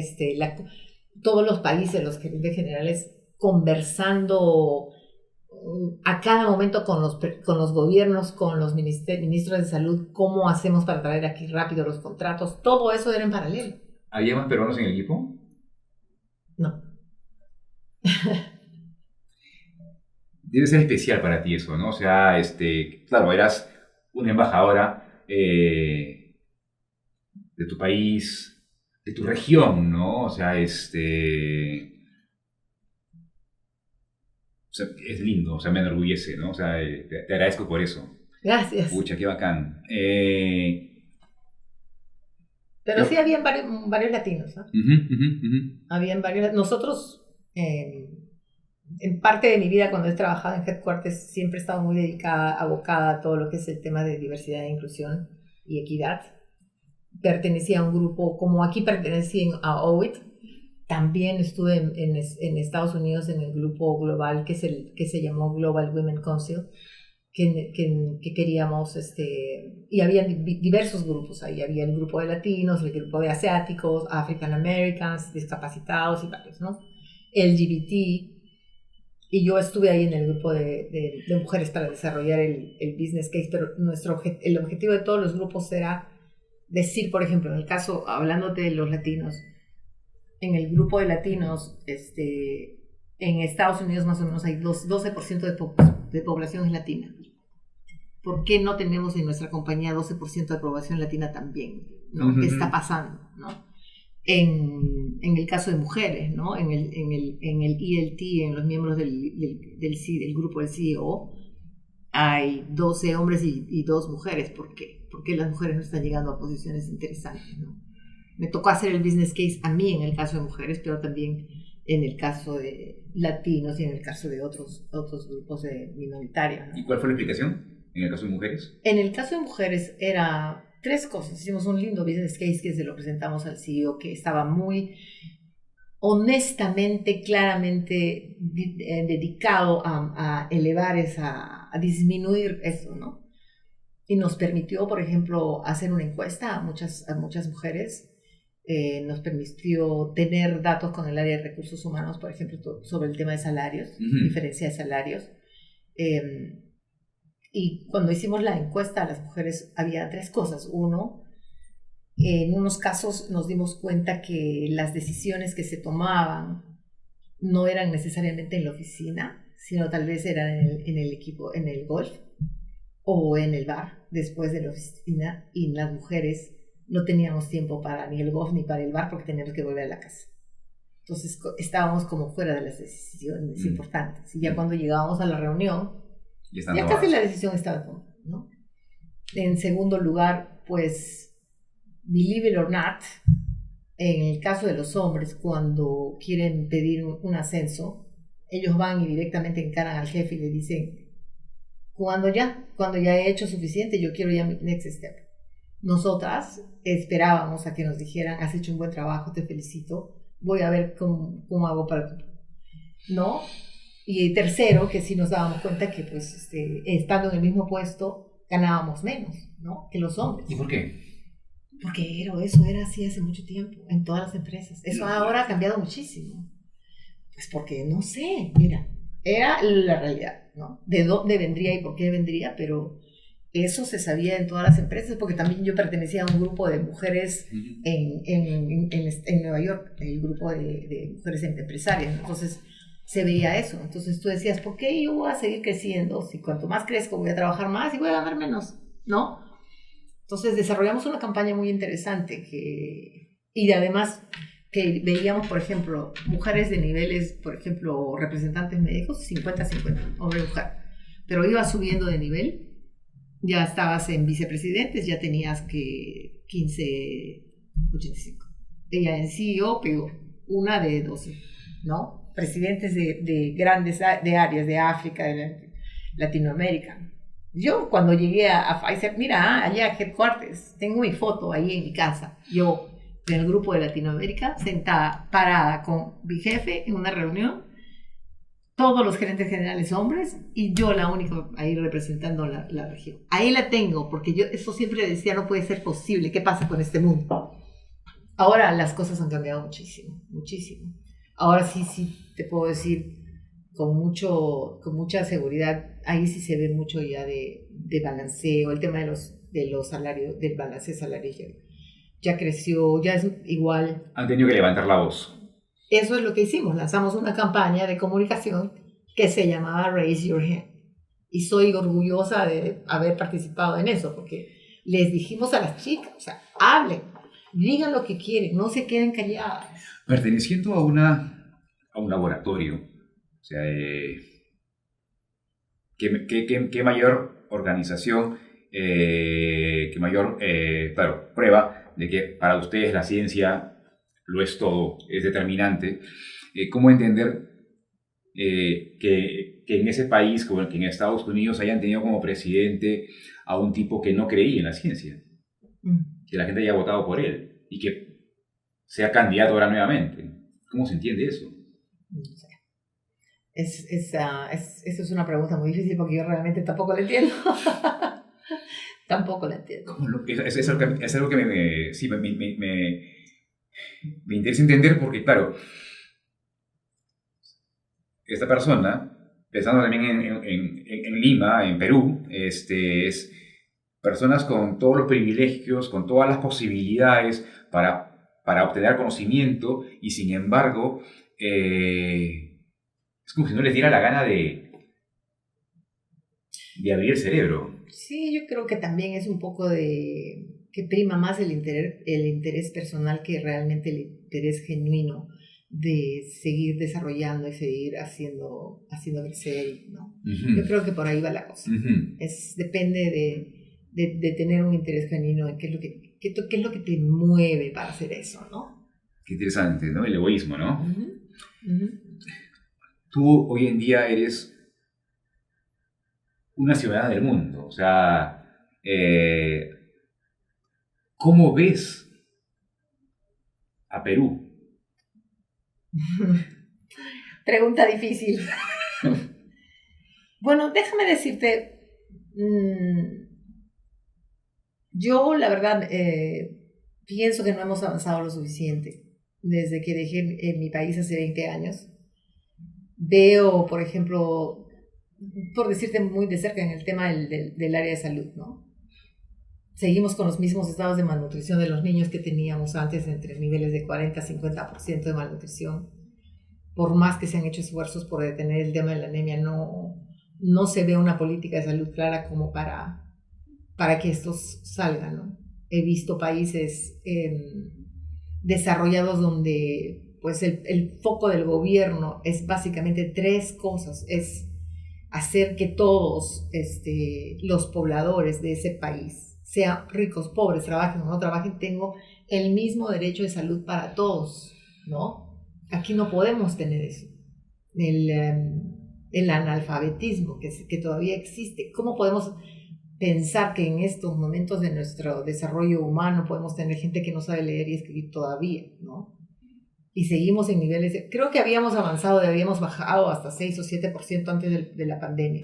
Todos los países, los gerentes generales, conversando a cada momento con los gobiernos, con los ministros de salud, cómo hacemos para traer aquí rápido los contratos, todo eso era en paralelo. ¿Había más peruanos en el equipo? No. Debe ser especial para ti eso, ¿no? O sea, claro, eras una embajadora de tu país, de tu región, ¿no? O sea, es lindo, o sea, me enorgullece, ¿no? O sea, te agradezco por eso. Gracias. Pucha, qué bacán. Pero sí habían varios latinos, ¿no? Habían varios. Nosotros, en parte de mi vida cuando he trabajado en Headquarters, siempre he estado muy dedicada, abocada a todo lo que es el tema de diversidad e inclusión y equidad. Pertenecía a un grupo, como aquí pertenecía a OWIT, también estuve en Estados Unidos en el grupo global que se llamó Global Women Council, que queríamos, y había diversos grupos ahí, había el grupo de latinos, el grupo de asiáticos, African Americans, discapacitados y varios, ¿no? LGBT, y yo estuve ahí en el grupo de mujeres para desarrollar el business case, pero el objetivo de todos los grupos era decir, por ejemplo, en el caso, hablándote de los latinos, en el grupo de latinos, en Estados Unidos más o menos hay 12% de población latina. ¿Por qué no tenemos en nuestra compañía 12% de población latina también? ¿No? ¿Qué está pasando? ¿No? En el caso de mujeres, ¿no? En el ELT, en los miembros del grupo del CEO, hay 12 hombres y 2 mujeres. ¿Por qué? ¿Por qué las mujeres no están llegando a posiciones interesantes, ¿no? Me tocó hacer el business case a mí en el caso de mujeres, pero también en el caso de latinos y en el caso de otros grupos minoritarios, ¿no? ¿Y cuál fue la explicación en el caso de mujeres? En el caso de mujeres era 3 cosas. Hicimos un lindo business case que se lo presentamos al CEO, que estaba muy honestamente, claramente dedicado a elevar a disminuir eso, ¿no? Y nos permitió, por ejemplo, hacer una encuesta a muchas mujeres. Nos permitió tener datos con el área de recursos humanos, por ejemplo, sobre el tema de salarios, diferencia de salarios. Y cuando hicimos la encuesta a las mujeres había 3 cosas. Uno, en unos casos nos dimos cuenta que las decisiones que se tomaban no eran necesariamente en la oficina, sino tal vez eran en el equipo, en el golf o en el bar después de la oficina, y las mujeres no teníamos tiempo para ni el golf ni para el bar porque teníamos que volver a la casa. Entonces estábamos como fuera de las decisiones importantes. Y ya cuando llegábamos a la reunión, ya casi la decisión estaba tomada, ¿no? En segundo lugar, pues, believe it or not, en el caso de los hombres, cuando quieren pedir un ascenso, ellos van y directamente encaran al jefe y le dicen, cuando ya he hecho suficiente, yo quiero ya mi next step. Nosotras esperábamos a que nos dijeran, has hecho un buen trabajo, te felicito, voy a ver cómo hago para tu, ¿no? Y tercero, que sí nos dábamos cuenta que pues estando en el mismo puesto ganábamos menos, ¿no? Que los hombres. ¿Y por qué? Porque eso era así hace mucho tiempo en todas las empresas. Eso ahora ha cambiado muchísimo. Pues porque no sé, mira, era la realidad, ¿no? De dónde vendría y por qué vendría, pero eso se sabía en todas las empresas, porque también yo pertenecía a un grupo de mujeres en Nueva York, el grupo de mujeres empresarias, ¿no? Entonces se veía eso. Entonces tú decías, ¿por qué yo voy a seguir creciendo? Si cuanto más crezco voy a trabajar más y voy a ganar menos, ¿no? Entonces desarrollamos una campaña muy interesante y además que veíamos, por ejemplo, mujeres de niveles, por ejemplo, representantes médicos, 50-50, hombre y mujer, pero ibas subiendo de nivel. Ya estabas en vicepresidentes, ya tenías que 15-85. Ella en CEO pegó una de 12, ¿no? Presidentes de grandes de áreas de África, de Latinoamérica. Yo cuando llegué a Pfizer, mira, allá a Headquarters, tengo mi foto ahí en mi casa. Yo en el grupo de Latinoamérica, sentada, parada con mi jefe en una reunión, todos los gerentes generales hombres y yo la única ahí representando la región. Ahí la tengo, porque yo eso siempre decía, no puede ser posible, ¿qué pasa con este mundo? Ahora las cosas han cambiado muchísimo, muchísimo. Ahora sí te puedo decir con mucha seguridad. Ahí sí se ve mucho ya de balanceo, el tema de los salarios, del balance salarial. Ya creció, ya es igual. Han tenido que levantar la voz. Eso es lo que hicimos, lanzamos una campaña de comunicación que se llamaba Raise Your Hand. Y soy orgullosa de haber participado en eso, porque les dijimos a las chicas, o sea, hablen, digan lo que quieren, no se queden calladas. Perteneciendo a un laboratorio, o sea, ¿qué mayor organización, qué mayor, claro, prueba de que para ustedes la ciencia lo es todo, es determinante? ¿Cómo entender que en ese país, como que en Estados Unidos, hayan tenido como presidente a un tipo que no creía en la ciencia? Que la gente haya votado por él y que sea candidato ahora nuevamente. ¿Cómo se entiende eso? No sé. Esa es una pregunta muy difícil porque yo realmente tampoco la entiendo. Tampoco la entiendo. Es algo que me interesa entender porque, claro, esta persona, pensando también en Lima, en Perú, es personas con todos los privilegios, con todas las posibilidades para obtener conocimiento y, sin embargo, es como si no les diera la gana de abrir el cerebro. Sí, yo creo que también es un poco que prima más el interés personal que realmente el interés genuino de seguir desarrollando y seguir haciendo crecer, ¿no? Uh-huh. Yo creo que por ahí va la cosa. Uh-huh. Depende de tener un interés genuino en qué es lo que te mueve para hacer eso, ¿no? Qué interesante, ¿no? El egoísmo, ¿no? Uh-huh. Uh-huh. Tú hoy en día eres una ciudadana del mundo, o sea, ¿cómo ves a Perú? Pregunta difícil. Bueno, déjame decirte, yo la verdad pienso que no hemos avanzado lo suficiente. Desde que dejé mi país hace 20 años, veo, por ejemplo, por decirte muy de cerca en el tema del área de salud, ¿no? Seguimos con los mismos estados de malnutrición de los niños que teníamos antes, entre niveles de 40-50% de malnutrición. Por más que se han hecho esfuerzos por detener el tema de la anemia, no se ve una política de salud clara como para que estos salgan, ¿no? He visto países desarrollados donde pues el foco del gobierno es básicamente 3 cosas. Es hacer que todos los pobladores de ese país, sean ricos, pobres, trabajen o no trabajen, tengo el mismo derecho de salud para todos, ¿no? Aquí no podemos tener eso. El analfabetismo que todavía existe. ¿Cómo podemos pensar que en estos momentos de nuestro desarrollo humano podemos tener gente que no sabe leer y escribir todavía, ¿no? Y seguimos en niveles, creo que habíamos avanzado, habíamos bajado hasta 6 o 7% antes de la pandemia.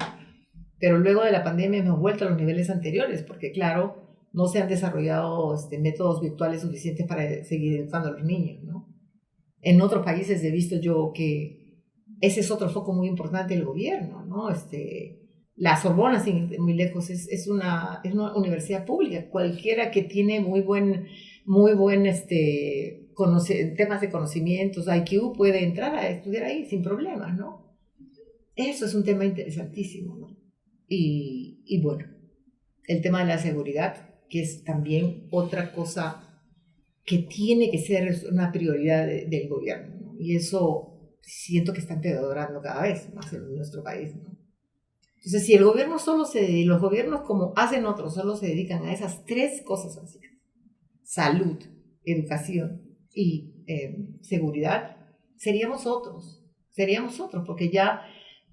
Pero luego de la pandemia hemos vuelto a los niveles anteriores, porque claro, no se han desarrollado métodos virtuales suficientes para seguir educando a los niños, ¿no? En otros países he visto yo que ese es otro foco muy importante del gobierno, ¿no? La Sorbona, sin ir muy lejos, es una universidad pública. Cualquiera que tiene muy buen temas de conocimientos, IQ, puede entrar a estudiar ahí sin problemas, ¿no? Eso es un tema interesantísimo, ¿no? Y bueno, el tema de la seguridad, que es también otra cosa que tiene que ser una prioridad del gobierno, ¿no? Y eso siento que está empeorando cada vez más en nuestro país, ¿no? Entonces, si el gobierno los gobiernos como hacen otros, solo se dedican a esas 3 cosas básicas: salud, educación y seguridad, seríamos otros, porque ya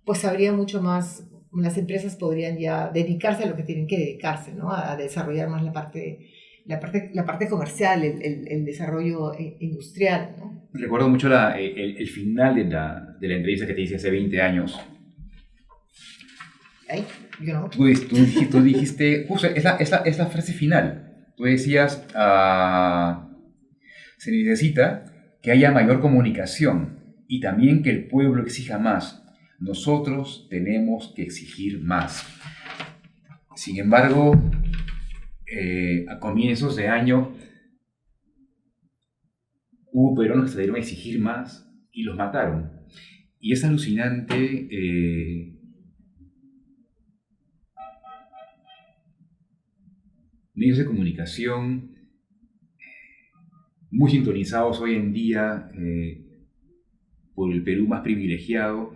pues habría mucho más, las empresas podrían ya dedicarse a lo que tienen que dedicarse, ¿no? A desarrollar más la parte comercial, el desarrollo industrial, ¿no? Recuerdo mucho el final de la entrevista que te hice hace 20 años. Ay, yo no. Tú dijiste, justo, es la frase final. Tú decías, se necesita que haya mayor comunicación y también que el pueblo exija más. nosotros tenemos que exigir más. Sin embargo, a comienzos de año hubo peruanos que salieron a exigir más y los mataron. Y es alucinante medios de comunicación muy sintonizados hoy en día por el Perú más privilegiado,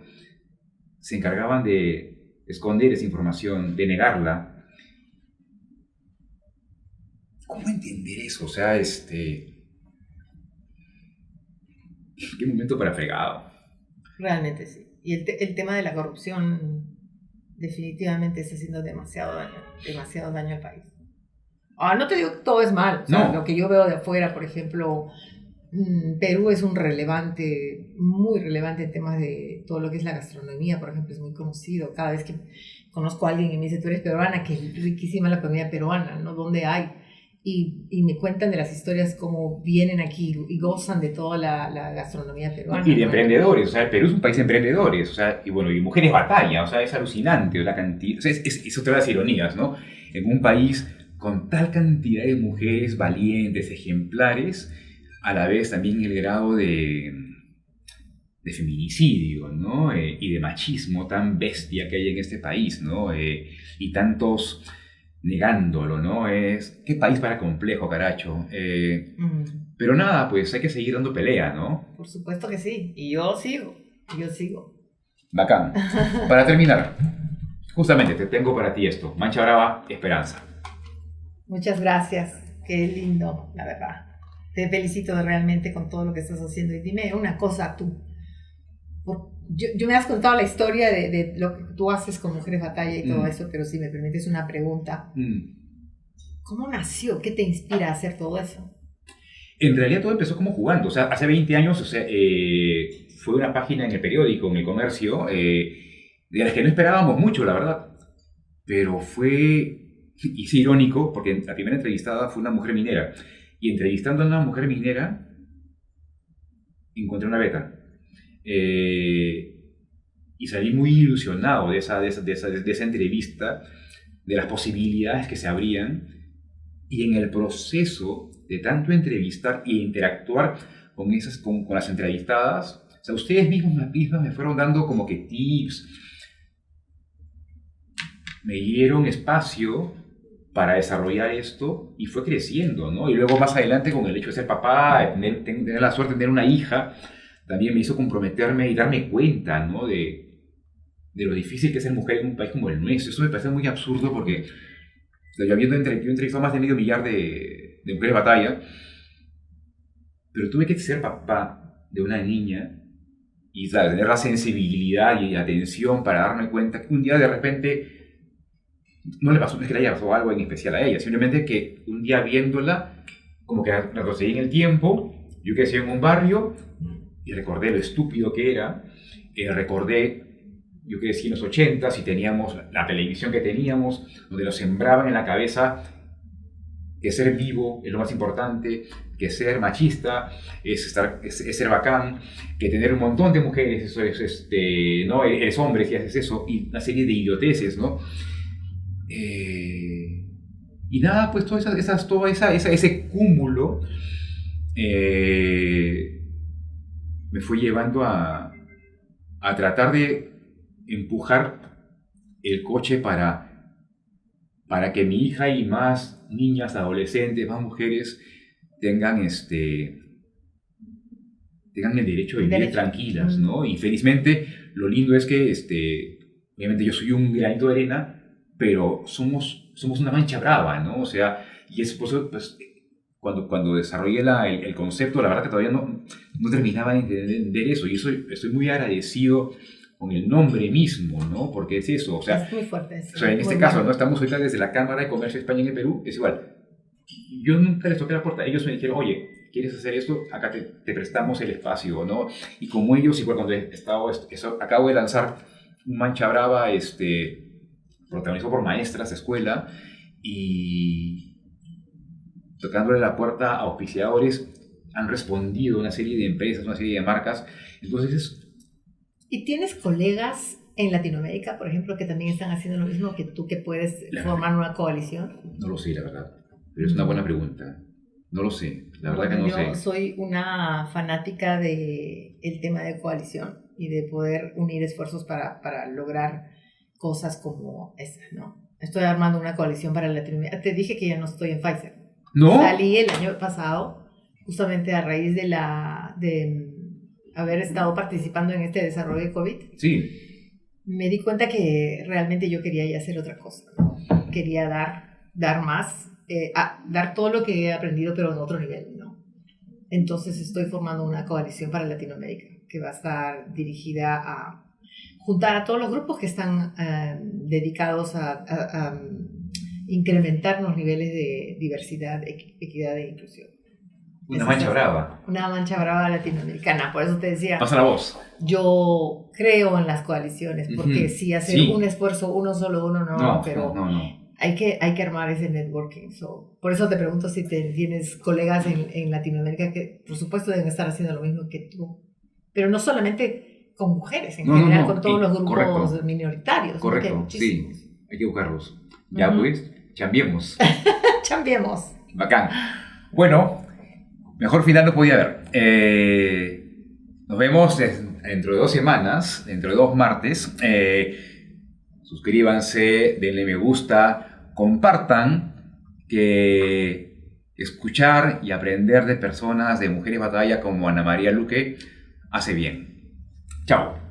se encargaban de esconder esa información, de negarla. ¿Cómo entender eso? O sea, qué momento para fregado. Realmente sí. Y el tema de la corrupción definitivamente está haciendo demasiado daño al país. No te digo que todo es mal. O sea, No. lo que yo veo de afuera, por ejemplo, Perú es muy relevante en temas de todo lo que es la gastronomía, por ejemplo, es muy conocido. Cada vez que conozco a alguien y me dice, tú eres peruana, que es riquísima la comida peruana, ¿no? ¿Dónde hay? Y me cuentan de las historias cómo vienen aquí y gozan de toda la gastronomía peruana. Y de ¿no? emprendedores, o sea, el Perú es un país de emprendedores, o sea, y bueno, y mujeres batalla, o sea, es alucinante la cantidad, o sea, es otra de las ironías, ¿no? En un país con tal cantidad de mujeres valientes, ejemplares, a la vez también el grado de feminicidio, ¿no? Y de machismo tan bestia que hay en este país, ¿no? Y tantos negándolo, ¿no? Qué país para complejo, caracho. Pero nada, pues hay que seguir dando pelea, ¿no? Por supuesto que sí. Y yo sigo. Bacán. Para terminar, justamente te tengo para ti esto. Mancha Brava, esperanza. Muchas gracias. Qué lindo, la verdad. Te felicito realmente con todo lo que estás haciendo. Y dime una cosa tú. Yo me has contado la historia de lo que tú haces con Mujeres Batalla y todo eso, pero si me permites una pregunta. ¿Cómo nació? ¿Qué te inspira a hacer todo eso? En realidad todo empezó como jugando. O sea, hace 20 años, o sea, fue una página en el periódico, en el comercio, de las que no esperábamos mucho, la verdad. Pero y es irónico, porque la primera entrevistada fue una mujer minera. Y entrevistando a una mujer minera, encontré una beta. Y salí muy ilusionado de esa entrevista, de las posibilidades que se abrían, y en el proceso de tanto entrevistar e interactuar con las entrevistadas, o sea, ustedes mismas me fueron dando como que tips, me dieron espacio para desarrollar esto y fue creciendo, ¿no? Y luego más adelante con el hecho de ser papá, tener la suerte de tener una hija, también me hizo comprometerme y darme cuenta, ¿no? de lo difícil que es ser mujer en un país como el nuestro. Eso me parece muy absurdo porque o sea, yo he entrevistado más de 500.000 de mujeres batalla, pero tuve que ser papá de una niña y ¿sabes? Tener la sensibilidad y atención para darme cuenta que un día de repente no le pasó, no es que le haya pasado algo en especial a ella, simplemente que un día viéndola, como que retrocedí en el tiempo, yo crecí en un barrio y recordé lo estúpido que era, yo crecí en los 80s y teníamos la televisión que teníamos, donde nos sembraban en la cabeza que ser vivo es lo más importante, que ser machista es ser bacán, que tener un montón de mujeres, eso es, ¿no? Eres hombre si haces eso, y una serie de idioteces, ¿no? Y nada, pues todo ese cúmulo me fue llevando a tratar de empujar el coche para que mi hija y más niñas, adolescentes, más mujeres tengan el derecho de vivir tranquilas, ¿no? Y felizmente lo lindo es que obviamente yo soy un granito de arena, pero somos una mancha brava, ¿no? O sea, y es por eso, pues, cuando desarrollé el concepto, la verdad que todavía no terminaba de entender eso, y eso estoy muy agradecido con el nombre mismo, ¿no? Porque es eso, o sea, es muy fuerte eso. O sea, en este caso, ¿no? Estamos ahorita desde la Cámara de Comercio de España en el Perú, es igual. Yo nunca les toqué la puerta, ellos me dijeron, oye, ¿quieres hacer esto? Acá te prestamos el espacio, ¿no? Y como ellos, igual cuando acabo de lanzar un Mancha Brava, protagonizado por maestras de escuela, y tocándole la puerta a auspiciadores, han respondido una serie de empresas, una serie de marcas. Entonces ¿Y tienes colegas en Latinoamérica, por ejemplo, que también están haciendo lo mismo que tú, que puedes formar una coalición? No lo sé, la verdad. Pero es una buena pregunta. No lo sé. La verdad que no Yo sé. soy una fanática del tema de coalición y de poder unir esfuerzos para lograr cosas como esa, ¿no? Estoy armando una coalición para Latinoamérica. Te dije que ya no estoy en Pfizer. ¿No? Salí el año pasado, justamente a raíz de haber estado participando en este desarrollo de COVID. Sí. Me di cuenta que realmente yo quería ya hacer otra cosa, ¿no? Quería dar más, dar todo lo que he aprendido, pero en otro nivel, ¿no? Entonces estoy formando una coalición para Latinoamérica que va a estar dirigida a juntar a todos los grupos que están dedicados a incrementar los niveles de diversidad, equidad e inclusión. Una mancha brava. Una mancha brava latinoamericana, por eso te decía. Pasa la voz. Yo creo en las coaliciones, porque si hacer un esfuerzo uno solo, pero no. Hay que armar ese networking. Por eso te pregunto si tienes colegas en Latinoamérica que por supuesto deben estar haciendo lo mismo que tú, pero no solamente con mujeres, en general con todos los grupos minoritarios. Correcto, sí, hay que buscarlos. Ya pues, chambiemos. Chambiemos. Bacán. Bueno, mejor final no podía haber. Nos vemos dentro de 2 semanas, dentro de 2 martes. Suscríbanse, denle me gusta, compartan, que escuchar y aprender de personas, de mujeres batalla como Ana María Luque, hace bien. Chao.